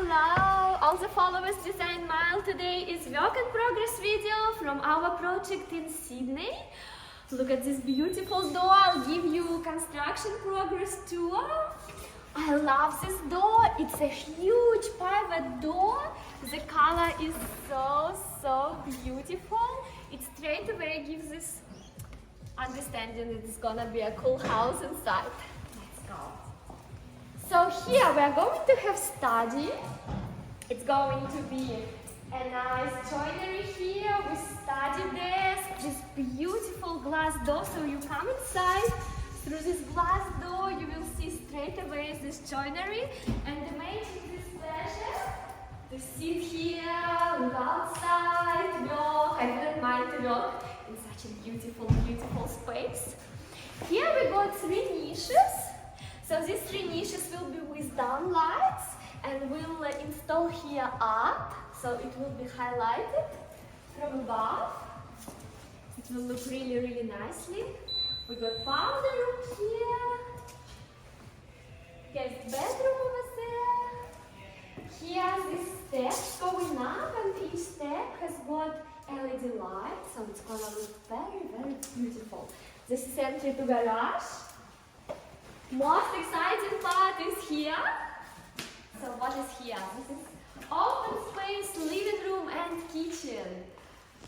Hello, all the followers Design Mile. Today is work in progress video from our project in Sydney. Look at this beautiful door. I'll give you construction progress tour. I love this door. It's a huge pivot door. The color is so beautiful. It straight away gives this understanding that it's gonna be a cool house inside. Let's go. So here we are going to have study. It's going to be a nice joinery here with study desk, this beautiful glass door. So you come inside, through this glass door you will see straight away this joinery, and the main is pleasure to sit here, look outside, walk. I didn't mind to walk in such a beautiful space. Here we got 3 niches. So these 3 niches will be with down lights, and we'll install here art, so it will be highlighted from above. It will look really nicely. We got powder room here, guest bedroom over there. Here's this steps going up, and each step has got LED light, so it's gonna look very beautiful. This is entry to garage. Most exciting part is here. So what is here? This is open space, living room and kitchen.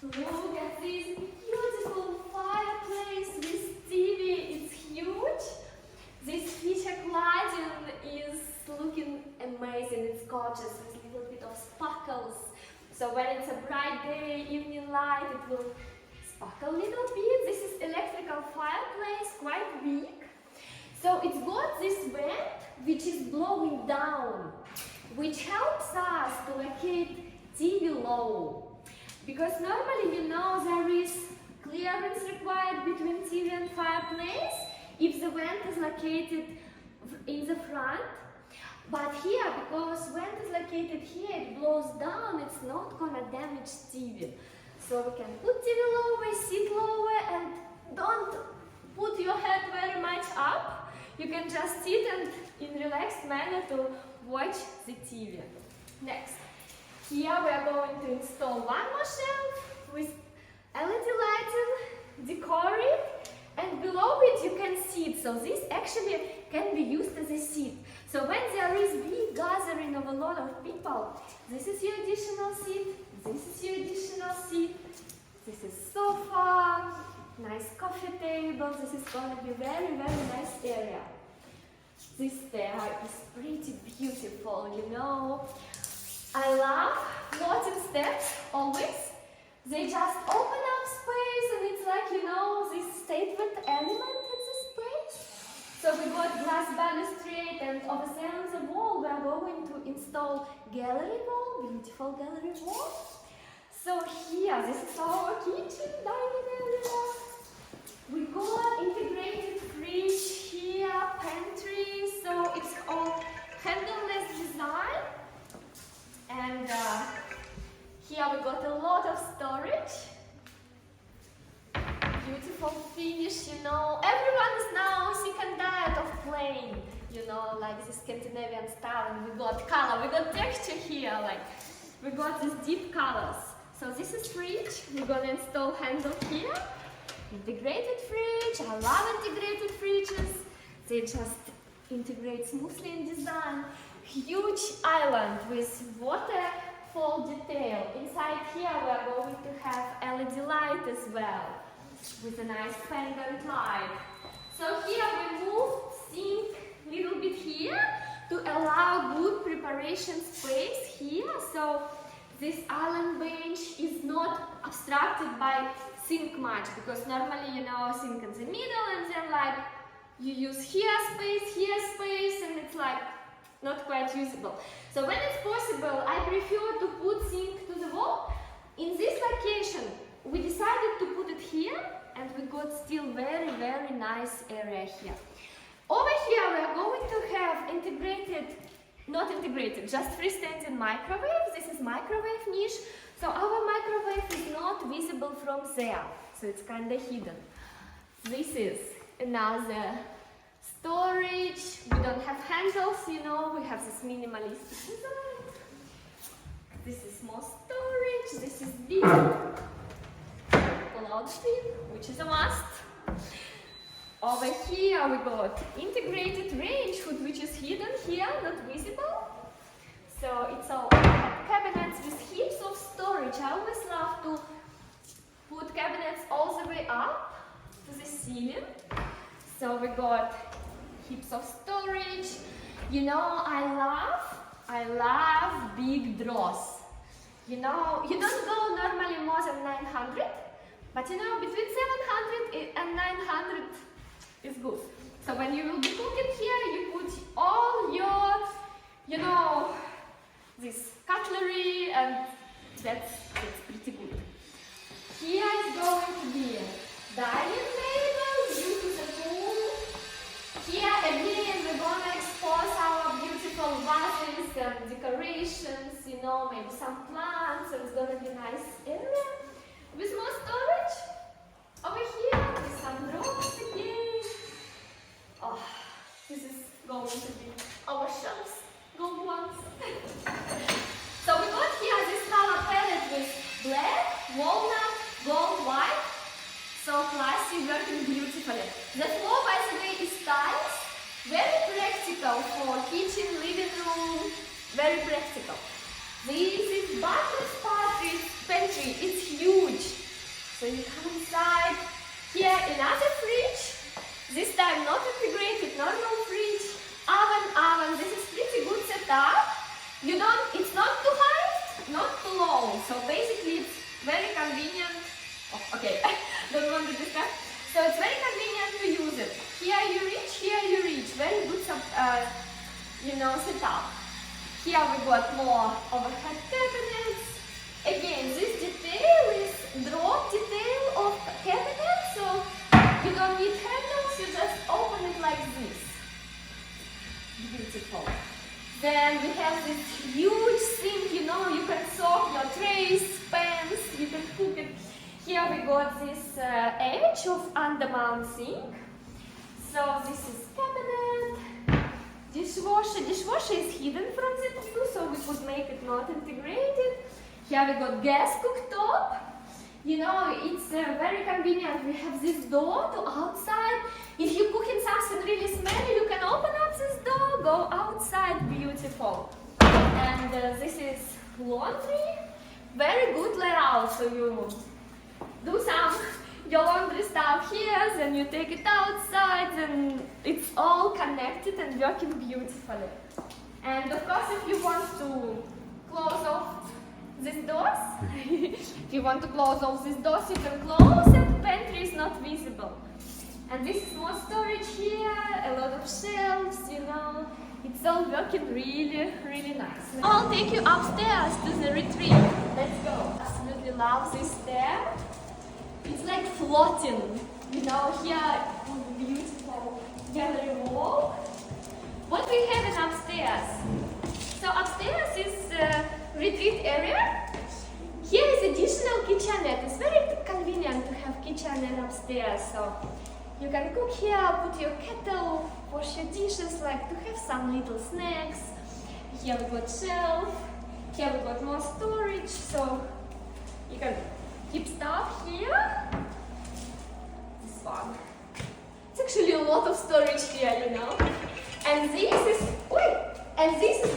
Look at this beautiful fireplace with TV. It's huge. This feature cladding is looking amazing. It's gorgeous with a little bit of sparkles. So when it's a bright day, evening light, it will sparkle a little bit. This is electrical fireplace, quite big. So it's got this vent which is blowing down, which helps us to locate TV low. Because normally, you know, there is clearance required between TV and fireplace if the vent is located in the front. But here, because vent is located here, it blows down, it's not gonna damage TV. So we can put TV lower, sit lower, and don't put your head very much up. You can just sit and in relaxed manner to watch the TV. Next, here we are going to install one more shelf with LED lighting, decoring, and below it you can sit. So this actually can be used as a seat. So when there is big gathering of a lot of people, this is your additional seat, this is your additional seat, this is sofa, nice coffee table. This is going to be very nice area. This stair is pretty beautiful, you know. I love floating steps always. They just open up space, and it's like, you know, this statement element in this space. So we got glass balustrade, and over there on the wall we are going to install gallery wall, beautiful gallery wall. So here, this is our kitchen, dining area. We got integrated fridge here, pantry, so it's all handleless design. And here we got a lot of storage. Beautiful finish, you know. Everyone is now sick and tired of plain, you know, like this Scandinavian style. And we got color, we got texture here, like we got these deep colors. So this is fridge. We're gonna install handle here. Integrated fridge. I love integrated fridges. They just integrate smoothly in design. Huge island with waterfall detail. Inside here we are going to have LED light as well, with a nice pendant light. So here we move sink a little bit here to allow good preparation space here. So this island bench is not obstructed by sink much, because normally, you know, sink in the middle, and then like you use here space, and it's like not quite usable. So when it's possible, I prefer to put sink to the wall. In this location, we decided to put it here, and we got still very nice area here. Over here we are going to have not integrated, just freestanding microwave. This is microwave niche. So our microwave is not visible from there, so it's kind of hidden. This is another storage. We don't have handles, you know, we have this minimalistic design. This is more storage. This is big cloud bin, which is a must. Over here we got integrated range hood, which is hidden here, not visible. So it's all cabinets with heaps of storage. I always love to put cabinets all the way up to the ceiling. So we got heaps of storage. You know, I love big drawers. You know, you don't go normally more than 900, but you know, between 700 and 900 is good. So when you will be cooking here, you put all your, you know, this cutlery, and that's pretty good. Here is going to be dining table due to the pool. Here again we're gonna expose our beautiful vases and decorations, you know, maybe some plants, and it's gonna be a nice area with more storage. Over here with some drawers again. Oh, this is going to be our shelves, gold ones. So we got here this color palette with black, walnut, gold, white. So classy, working beautifully. The floor, by the way, is tiles. Very practical for kitchen, living room. Very practical. This is butler's pantry. It's huge. So you come inside. Here another fridge. This time not integrated, normal fridge. Oven. This is pretty good setup. It's not too high, not too low. So basically it's very convenient. Oh, okay, don't want to discuss. So it's very convenient to use it. Here you reach. Very good, setup. Here we got more overhead cabinets. Again, this detail is drop detail of cabinet, so you don't need handles. You just open it like this. Beautiful. Then we have this huge sink. You know, you can soak your trays, pans. You can cook it. Here we got this edge of undermount sink. So this is cabinet, dishwasher. Dishwasher is hidden from the view, so we could make it not integrated. Here we got gas cooktop. You know, it's very convenient. We have this door to outside. If you're cooking something really smelly, you can open up this door, go outside. Beautiful. And this is laundry. Very good layout. So you do your laundry stuff here, then you take it outside, and it's all connected and working beautifully. And of course, if you want to close off these doors, if you want to close off these doors, you can close, and the pantry is not visible. And this is more storage here, a lot of shelves, you know. It's all working really, really nice. I'll take you upstairs to the retreat. Let's go. Absolutely love this stair. It's like floating, you know, here beautiful gallery wall. What we have in upstairs? So upstairs is retreat area. Here is additional kitchenette. It's very convenient to have kitchenette upstairs. So you can cook here, put your kettle, wash your dishes, like to have some little snacks. Here we got shelf. Here we got more storage. So you can keep stuff here. This one. It's actually a lot of storage here, you know. And this is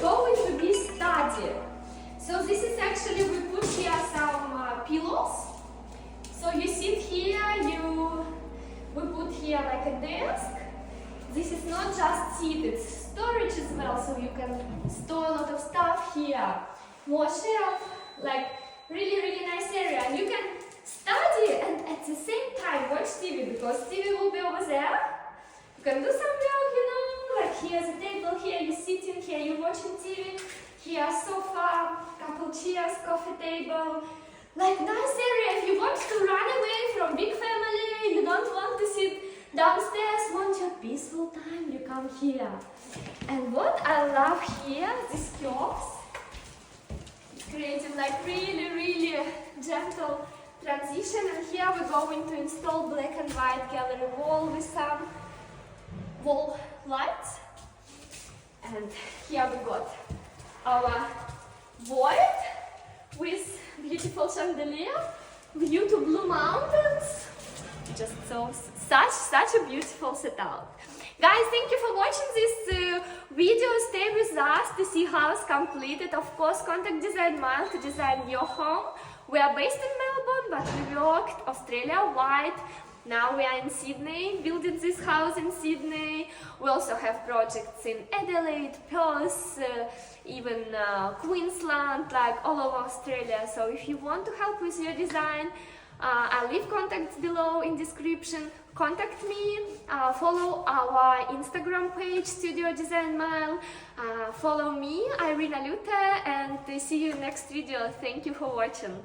going to be study. So this is actually, we put here some pillows. So you sit here, we put here like a desk. This is not just seat, it's storage as well. So you can store a lot of stuff here. More shelf, like really, really nice area. And you can study and at the same time watch TV, because TV will be over there. You can do some work, you know, like here's a table, here you're sitting, here you're watching TV, here sofa, couple chairs, coffee table. Like nice area. If you want to run away from big family, you don't want to sit downstairs, want your peaceful time, you come here. And what I love here, these curves. Creating like really, really gentle transition. And here we're going to install black and white gallery wall with some wall lights. And here we got our void. with beautiful chandelier, view to Blue Mountains. Just such a beautiful setup. Guys, thank you for watching this video. Stay with us to see house completed. Of course, contact Design Mile to design your home. We are based in Melbourne, but we worked Australia-wide. Now we are in Sydney, building this house in Sydney. We also have projects in Adelaide, Perth, even Queensland, like all over Australia. So if you want to help with your design, I'll leave contacts below in description. Contact me, follow our Instagram page, Studio Design Mile, follow me, Irina, and see you next video. Thank you for watching.